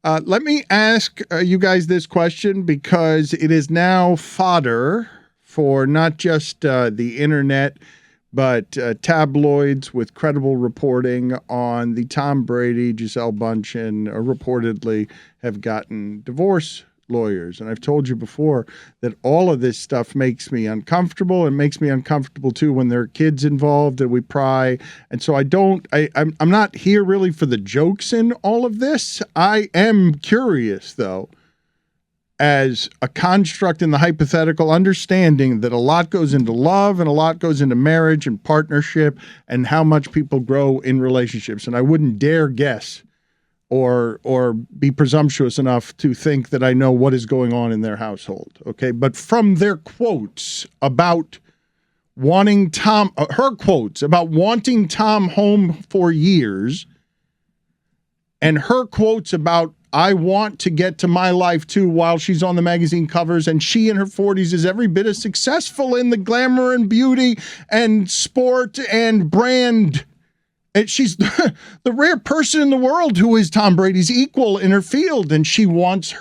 Let me ask you guys this question because it is now fodder for not just the internet, but tabloids with credible reporting on the Tom Brady, Gisele Bundchen, reportedly have gotten divorce lawyers. And I've told you before that all of this stuff makes me uncomfortable. It makes me uncomfortable too when there are kids involved and we pry. And so I'm not here really for the jokes in all of this. I am curious though, as a construct in the hypothetical, understanding that a lot goes into love and a lot goes into marriage and partnership and how much people grow in relationships. And I wouldn't dare guess or be presumptuous enough to think that I know what is going on in their household, okay? But from their quotes about wanting Tom, her quotes about wanting Tom home for years, and her quotes about I want to get to my life too while she's on the magazine covers, and she in her 40s is every bit as successful in the glamour and beauty and sport and brand. And she's the rare person in the world who is Tom Brady's equal in her field, and she wants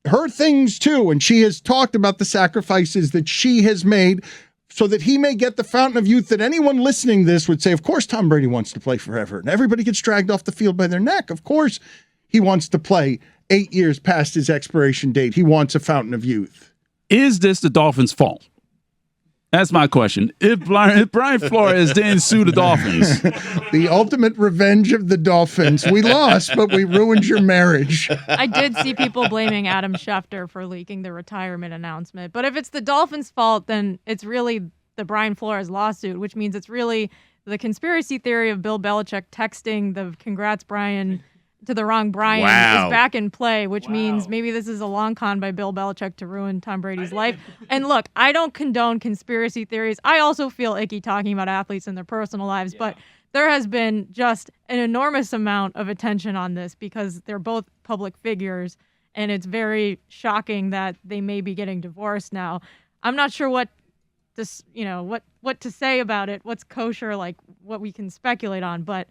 her things too. And she has talked about the sacrifices that she has made so that he may get the fountain of youth that anyone listening to this would say, of course, Tom Brady wants to play forever. And everybody gets dragged off the field by their neck. Of course, he wants to play 8 years past his expiration date. He wants a fountain of youth. Is this the Dolphins' fault? That's my question. If Brian Flores didn't sue the Dolphins. The ultimate revenge of the Dolphins. We lost, but we ruined your marriage. I did see people blaming Adam Schefter for leaking the retirement announcement. But if it's the Dolphins' fault, then it's really the Brian Flores lawsuit, which means it's really the conspiracy theory of Bill Belichick texting the congrats Brian to the wrong Brian is back in play, which means maybe this is a long con by Bill Belichick to ruin Tom Brady's life. And look, I don't condone conspiracy theories. I also feel icky talking about athletes and their personal lives, but there has been just an enormous amount of attention on this because they're both public figures, and it's very shocking that they may be getting divorced now. I'm not sure what this, what to say about it, what's kosher, like what we can speculate on, but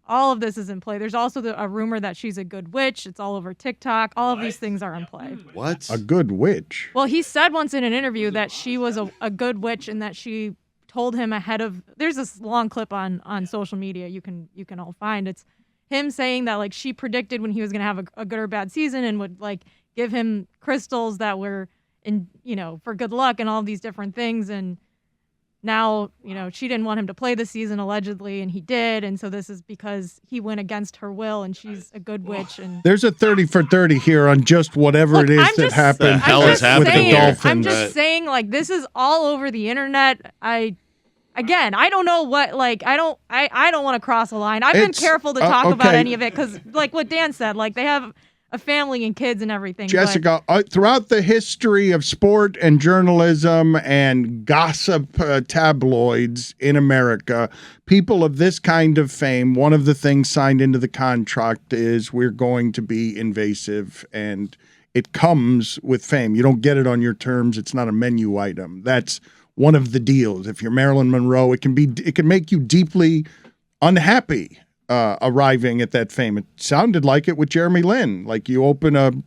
all of this is in play. There's also a rumor that she's a good witch. It's all over TikTok. All of these things are in play. What? A good witch? Well, he said once in an interview that she was a good witch and that she told him ahead of... There's this long clip on social media you can all find. It's him saying that like she predicted when he was going to have a good or bad season and would like give him crystals that were for good luck and all of these different things. And now, she didn't want him to play the season allegedly, and he did. And so this is because he went against her will, and she's a good witch. And there's a 30 for 30 here on just whatever it is that happened with the Dolphins. I'm just saying, like, this is all over the internet. I don't know what, like, I don't want to cross a line. I've been careful to talk about any of it because, like what Dan said, like, they have a family and kids and everything. Jessica, throughout the history of sport and journalism and gossip tabloids in America, people of this kind of fame, one of the things signed into the contract is we're going to be invasive, and it comes with fame. You don't get it on your terms. It's not a menu item. That's one of the deals. If you're Marilyn Monroe, it can make you deeply unhappy. Arriving at that fame. It sounded like it with Jeremy Lin. Like you open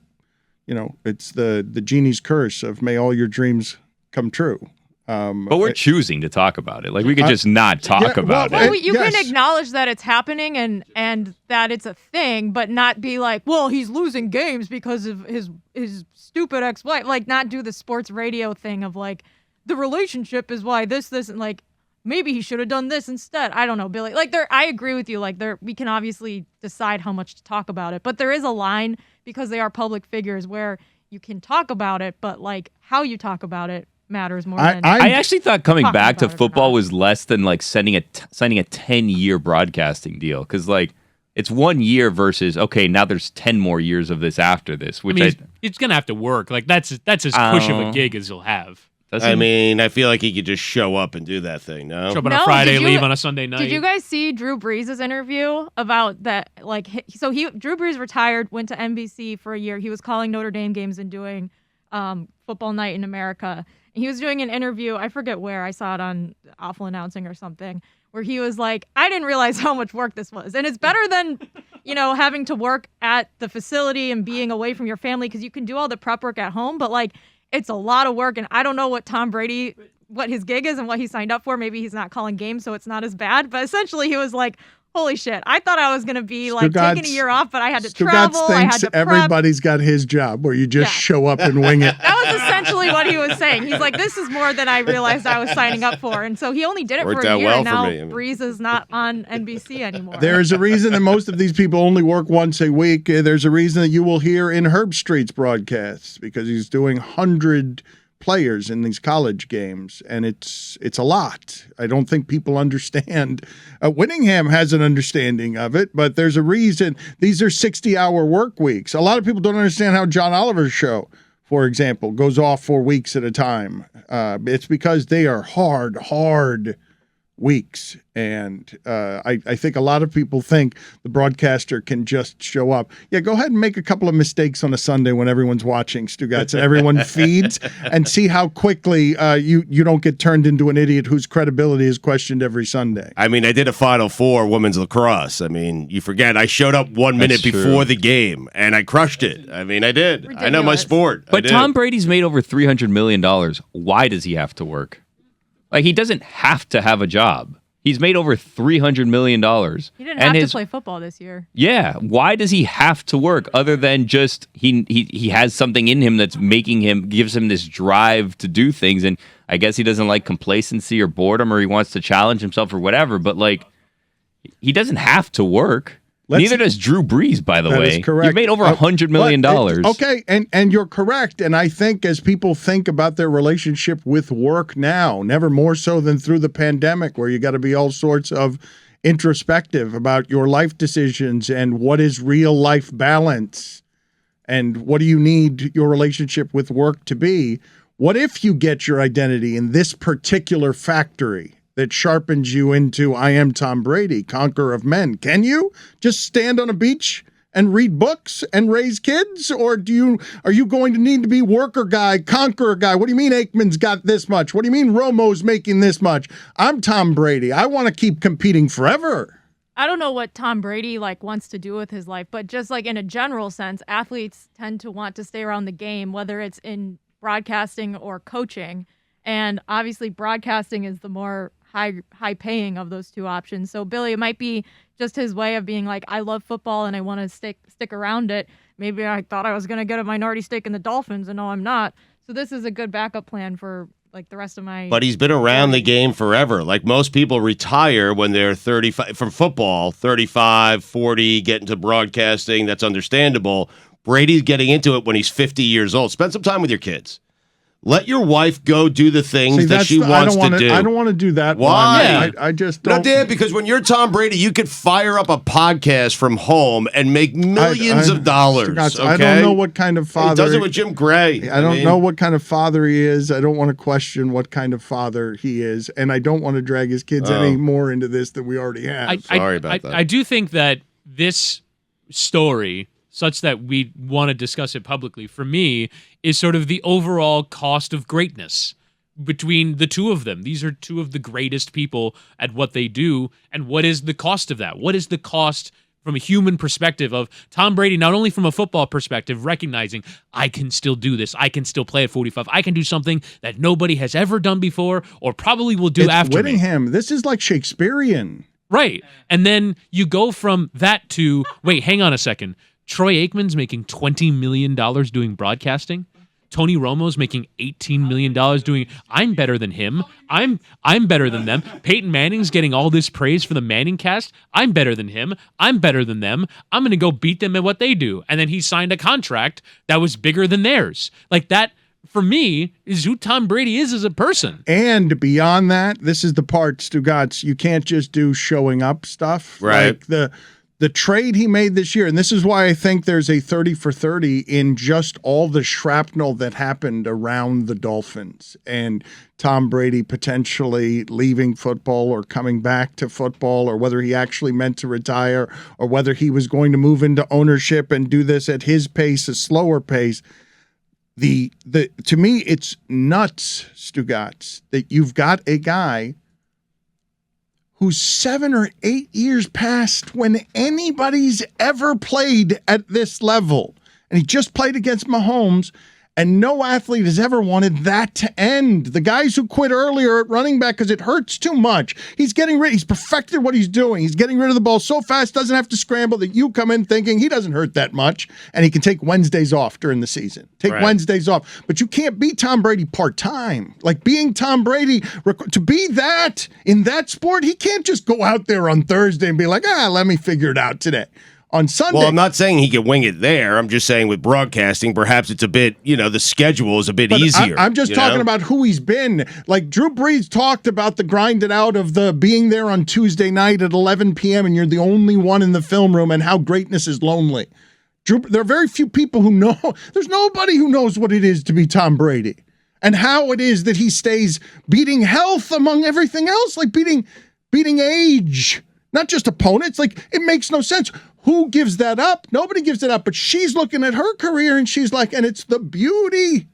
it's the genie's curse of may all your dreams come true. But we're choosing to talk about it. Like we could just not talk about it. You can acknowledge that it's happening and that it's a thing, but not be like, well, he's losing games because of his stupid ex-wife. Like not do the sports radio thing of like, the relationship is why this, and like, maybe he should have done this instead. I don't know, Billy. Like, I agree with you. Like, we can obviously decide how much to talk about it, but there is a line because they are public figures where you can talk about it, but like how you talk about it matters more. I actually thought coming back to football was less than like signing a 10-year broadcasting deal because like it's 1 year versus now there's 10 more years of this after this. Which it's gonna have to work. Like that's as cush of a gig as you'll have. I feel like he could just show up and do that thing, no? Show up on a Friday, leave on a Sunday night. Did you guys see Drew Brees' interview about that? Like, Drew Brees retired, went to NBC for a year. He was calling Notre Dame games and doing Football Night in America. And he was doing an interview, I forget where, I saw it on Awful Announcing or something, where he was like, I didn't realize how much work this was. And it's better than, having to work at the facility and being away from your family because you can do all the prep work at home. But like, it's a lot of work. And I don't know what Tom Brady, what his gig is and what he signed up for. Maybe he's not calling games, so it's not as bad. But essentially, he was like, holy shit, I thought I was going to be like taking a year off, but I had to travel. I had to prep. Everybody's got his job where you just show up and wing it. That was essentially what he was saying. He's like, this is more than I realized I was signing up for. And so he only did it for a year, and now Breeze is not on NBC anymore. There's a reason that most of these people only work once a week. There's a reason that you will hear in Herb Street's broadcasts because he's doing 100 players in these college games, and it's a lot. I don't think people understand. Whittingham has an understanding of it, but there's a reason. These are 60-hour work weeks. A lot of people don't understand how John Oliver's show, for example, goes off for weeks at a time. It's because they are hard weeks. And I think a lot of people think the broadcaster can just show up. Yeah, go ahead and make a couple of mistakes on a Sunday when everyone's watching, Stugotz, and everyone feeds, and see how quickly you don't get turned into an idiot whose credibility is questioned every Sunday. I mean, I did a Final Four women's lacrosse. I mean, you forget, I showed up 1 minute before the game, and I crushed it. I mean, I did. Ridiculous. I know my sport. But Tom Brady's made over $300 million. Why does he have to work? Like, he doesn't have to have a job. He's made over $300 million. He didn't have to play football this year. Yeah. Why does he have to work other than just he has something in him that's gives him this drive to do things. And I guess he doesn't like complacency or boredom, or he wants to challenge himself or whatever. But, like, he doesn't have to work. Neither does Drew Brees, by the way. That is correct. You made over $100 million. Okay, and you're correct. And I think as people think about their relationship with work now, never more so than through the pandemic, where you got to be all sorts of introspective about your life decisions and what is real life balance and what do you need your relationship with work to be. What if you get your identity in this particular factory that sharpens you into, I am Tom Brady, conqueror of men? Can you just stand on a beach and read books and raise kids? Or are you going to need to be worker guy, conqueror guy? What do you mean Aikman's got this much? What do you mean Romo's making this much? I'm Tom Brady. I want to keep competing forever. I don't know what Tom Brady wants to do with his life, but just like in a general sense, athletes tend to want to stay around the game, whether it's broadcasting or coaching. And obviously broadcasting is the more high paying of those two options. So Billy, it might be just his way of being like, I love football and I want to stick around it. Maybe I thought I was going to get a minority stake in the Dolphins, and no, I'm not. So this is a good backup plan for the rest of my... But he's been around the game forever. Like most people retire when they're 35 from football, 35, 40, get into broadcasting. That's understandable. Brady's getting into it when he's 50 years old. Spend some time with your kids. Let your wife go do the things that she wants to do. I don't want to do that. Why? I just don't. No, Dan, because when you're Tom Brady, you could fire up a podcast from home and make millions of dollars. Okay? I don't know what kind of father. He does it with Jim Gray. I don't know what kind of father he is. I don't want to question what kind of father he is. And I don't want to drag his kids any more into this than we already have. Sorry about that. I do think that this story, such that we want to discuss it publicly, for me, is sort of the overall cost of greatness between the two of them. These are two of the greatest people at what they do, and what is the cost of that? What is the cost from a human perspective of Tom Brady, not only from a football perspective, recognizing I can still do this, I can still play at 45, I can do something that nobody has ever done before or probably will do after Whittingham. This is like Shakespearean. Right. And then you go from that to, wait, hang on a second. Troy Aikman's making $20 million doing broadcasting. Tony Romo's making $18 million doing, I'm better than him. I'm better than them. Peyton Manning's getting all this praise for the Manning cast. I'm better than him. I'm better than them. I'm going to go beat them at what they do. And then he signed a contract that was bigger than theirs. Like that, for me, is who Tom Brady is as a person. And beyond that, this is the part, Stugotz, you can't just do showing up stuff. Right. Like the trade he made this year, and this is why I think there's a 30 for 30 in just all the shrapnel that happened around the Dolphins and Tom Brady potentially leaving football or coming back to football, or whether he actually meant to retire, or whether he was going to move into ownership and do this at his pace, a slower pace. To me, it's nuts, Stugotz, that you've got a guy who's 7 or 8 years past when anybody's ever played at this level. And he just played against Mahomes, and no athlete has ever wanted that to end. The guys who quit earlier at running back because it hurts too much. He's perfected what he's doing. He's getting rid of the ball so fast, doesn't have to scramble, that you come in thinking he doesn't hurt that much, and he can take Wednesdays off during the season. Wednesdays off. But you can't be Tom Brady part-time. Like being Tom Brady, to be that in that sport, he can't just go out there on Thursday and be like, let me figure it out today. On Sunday. Well, I'm not saying he can wing it there. I'm just saying with broadcasting, perhaps it's a bit, the schedule is a bit easier. I'm just talking about who he's been. Like Drew Brees talked about the grinded out of the being there on Tuesday night at 11 p.m. and you're the only one in the film room and how greatness is lonely. There are very few people who know. There's nobody who knows what it is to be Tom Brady and how it is that he stays beating health among everything else, like beating age, not just opponents. Like it makes no sense. Who gives that up? Nobody gives it up, but she's looking at her career and she's like, and it's the beauty.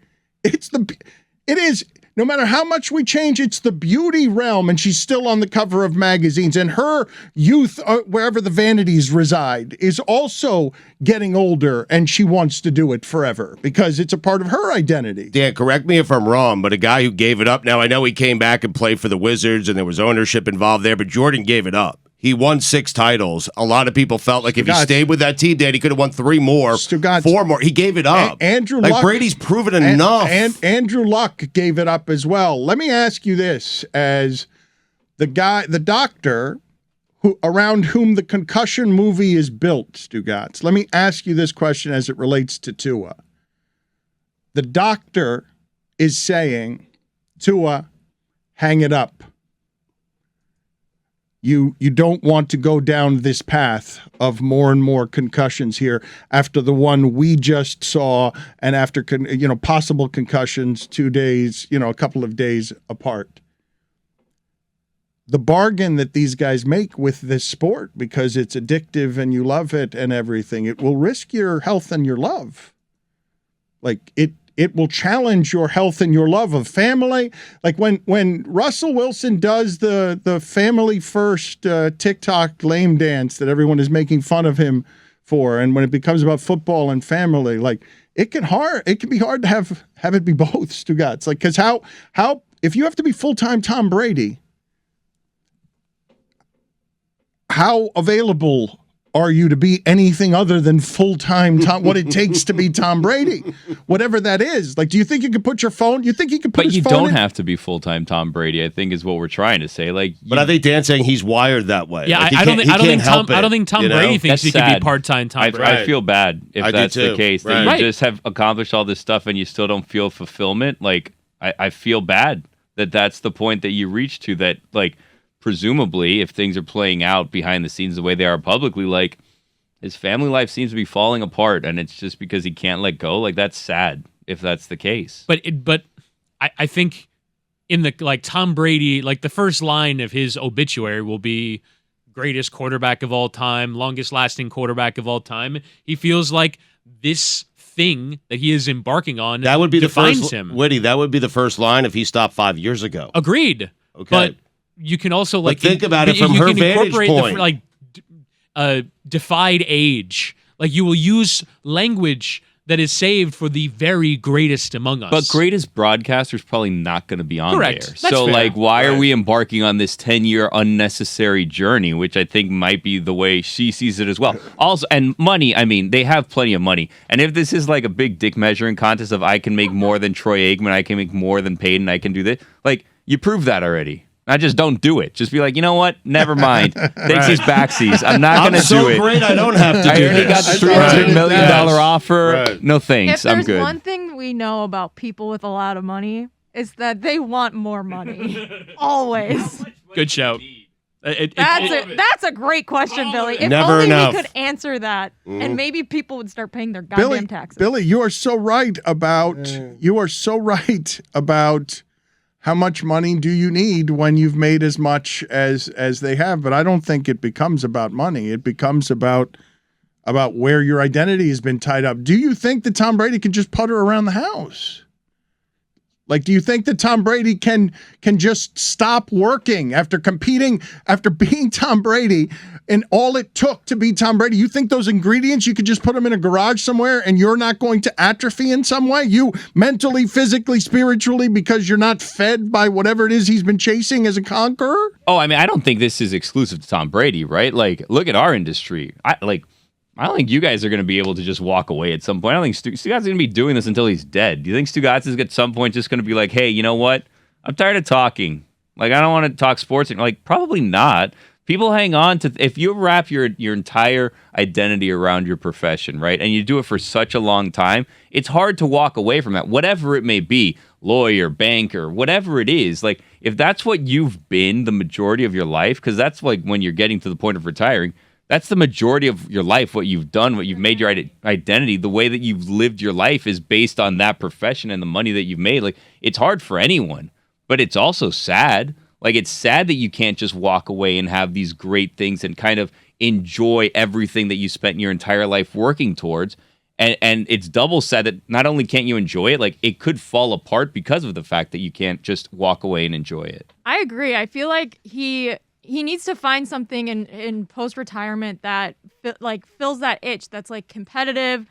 It is, no matter how much we change, it's the beauty realm, and she's still on the cover of magazines, and her youth, wherever the vanities reside, is also getting older, and she wants to do it forever because it's a part of her identity. Dan, correct me if I'm wrong, but a guy who gave it up, now I know he came back and played for the Wizards and there was ownership involved there, but Jordan gave it up. He won 6 titles. A lot of people felt like if he stayed with that team, Dan, he could have won 3 more, Stugotz, 4 more. He gave it up. Andrew like Luck, Brady's proven enough. And Andrew Luck gave it up as well. Let me ask you this: as the doctor around whom the concussion movie is built, Stugotz, let me ask you this question as it relates to Tua. The doctor is saying, Tua, hang it up. You don't want to go down this path of more and more concussions here after the one we just saw, and after possible concussions 2 days, a couple of days apart. The bargain that these guys make with this sport, because it's addictive and you love it and everything, it will risk your health and your love. Like it will challenge your health and your love of family. Like when Russell Wilson does the family first TikTok lame dance that everyone is making fun of him for, and when it becomes about football and family, like it can be hard to have it be both, Stugotz. Like, because how if you have to be full-time Tom Brady, how available are you to be anything other than full-time Tom, what it takes to be Tom Brady, whatever that is? Like, do you think you could put your phone? You think he could put his phone But you don't in? have to be full-time Tom Brady, I think is what we're trying to say. Like, But I think Dan's saying he's wired that way. Yeah, Like, I don't think Tom Brady thinks That's he could sad. be part-time Tom Brady. I feel bad if I do that's the too. case, that Right. you just have accomplished all this stuff and you still don't feel fulfillment. Like, I feel bad that that's the point that you reach to, that, like, presumably if things are playing out behind the scenes the way they are publicly, like, his family life seems to be falling apart, and it's just because he can't let go. Like, that's sad if that's the case. But I think in the, like, Tom Brady, like, the first line of his obituary will be greatest quarterback of all time, longest lasting quarterback of all time. He feels like this thing that he is embarking on That would be defines the first, him. Witty, that would be the first line if he stopped 5 years ago. Agreed. Okay. But you can also, like, think about it from you her can vantage incorporate point. defied age. Like, you will use language that is saved for the very greatest among us. But greatest broadcaster's probably not going to be on Correct. there. That's So, fair. like, why are we embarking on this 10-year unnecessary journey, which I think might be the way she sees it as well. Also, and money, I mean, they have plenty of money. And if this is like a big dick measuring contest of I can make more than Troy Aikman, I can make more than Peyton, I can do this, like, you proved that already. I just don't do it. Just be like, you know what? Never mind. Takes these backsies. I'm not going to do it. so great I don't have to I do already got this. the $300 million offer. Right. No If thanks. I'm there's good. one thing we know about people with a lot of money, is that they want more money. Always. Good shout. That's a great question, Billy. If Never only enough. we could answer that, and maybe people would start paying their goddamn taxes. Billy, you are so right about how much money do you need when you've made as much as they have. But I don't think it becomes about money. It becomes about where your identity has been tied up. Do you think that Tom Brady can just putter around the house? Like, do you think that Tom Brady can just stop working after competing, after being Tom Brady, and all it took to be Tom Brady? You think those ingredients, you could just put them in a garage somewhere and you're not going to atrophy in some way? You mentally, physically, spiritually, because you're not fed by whatever it is he's been chasing as a conqueror? Oh, I mean, I don't think this is exclusive to Tom Brady, right? Like, look at our industry. I don't think you guys are going to be able to just walk away at some point. I don't think Stugotz is going to be doing this until he's dead. Do you think Stugotz is at some point just going to be like, hey, you know what? I'm tired of talking. Like, I don't want to talk sports. Like, probably not. People hang on to, if you wrap your entire identity around your profession, right, and you do it for such a long time, it's hard to walk away from that, whatever it may be, lawyer, banker, whatever it is. Like, if that's what you've been the majority of your life, because that's like when you're getting to the point of retiring, that's the majority of your life, what you've done, what you've made your identity, the way that you've lived your life is based on that profession and the money that you've made. Like, it's hard for anyone, but it's also sad. Like, it's sad that you can't just walk away and have these great things and kind of enjoy everything that you spent your entire life working towards. And it's double sad that not only can't you enjoy it, like, it could fall apart because of the fact that you can't just walk away and enjoy it. I agree. I feel like he needs to find something in post-retirement that fills that itch that's like competitive.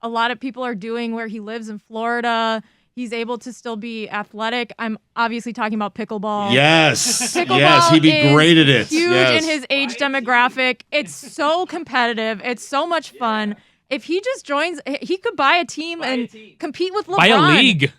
A lot of people are doing where he lives in Florida. He's able to still be athletic. I'm obviously talking about pickleball. Yes. Pickleball yes, he'd be great at it. Huge yes. in his age demographic. It's so competitive. It's so much fun. If he just joins, he could buy a team and compete with LeBron. Buy a league.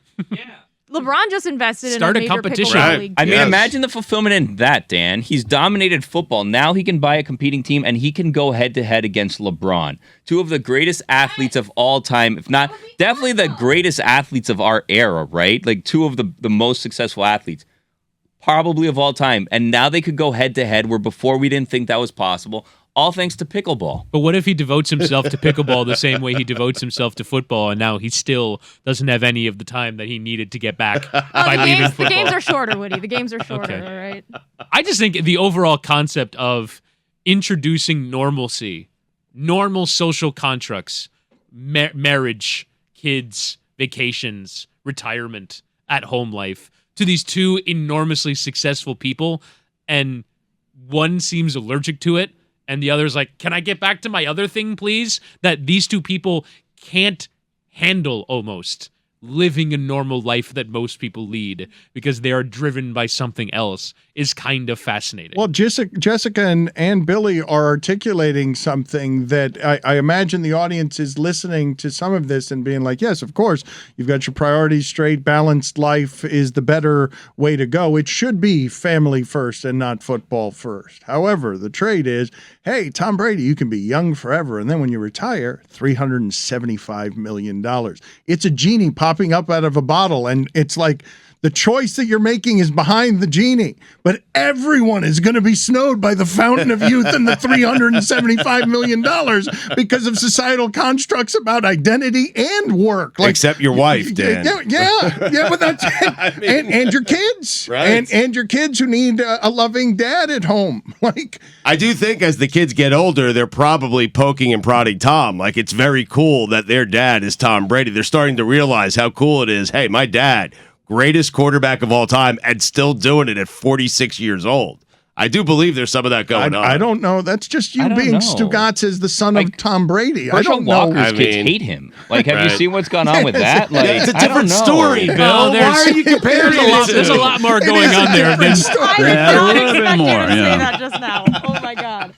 LeBron just invested Start in a major competition. pickleball Right. league. I mean, Yes. imagine the fulfillment in that, Dan. He's dominated football. Now he can buy a competing team, and he can go head-to-head against LeBron. Two of the greatest athletes of all time, if not definitely the greatest athletes of our era, right? Like, two of the most successful athletes, probably of all time. And now they could go head-to-head where before we didn't think that was possible, all thanks to pickleball. But what if he devotes himself to pickleball the same way he devotes himself to football, and now he still doesn't have any of the time that he needed to get back by leaving The football? games are shorter, Woody. The games are shorter, Okay. all right? I just think the overall concept of introducing normalcy, normal social constructs, marriage, kids, vacations, retirement, at-home life, to these two enormously successful people, and one seems allergic to it, and the other's like, can I get back to my other thing, please? That these two people can't handle almost living a normal life that most people lead because they are driven by something else is kind of fascinating. Well, Jessica and Billy are articulating something that I imagine the audience is listening to some of this and being like, yes, of course, you've got your priorities straight. Balanced life is the better way to go. It should be family first and not football first. However, the trade is, hey, Tom Brady, you can be young forever. And then when you retire, $375 million. It's a genie popping up out of a bottle. And it's like, the choice that you're making is behind the genie, but everyone is going to be snowed by the fountain of youth and the $375 million because of societal constructs about identity and work. Like, Except your wife, Dan. Yeah, but that's and your kids, Right. and your kids who need a loving dad at home. Like, I do think as the kids get older, they're probably poking and prodding Tom. Like, it's very cool that their dad is Tom Brady. They're starting to realize how cool it is. Hey, my dad, greatest quarterback of all time, and still doing it at 46 years old. I do believe there's some of that going on. I don't know. That's just you I don't being know. Stugotz as the son of Tom Brady. I Herschel don't know. Walker's kids hate him. Like, have you Right. seen what's gone on with that? Like, It's a I don't different know. story, Bill. Well, Why are you comparing There's a lot more going on there than I did Yeah, a not little bit expect more, you to say yeah. that just now. Oh my God.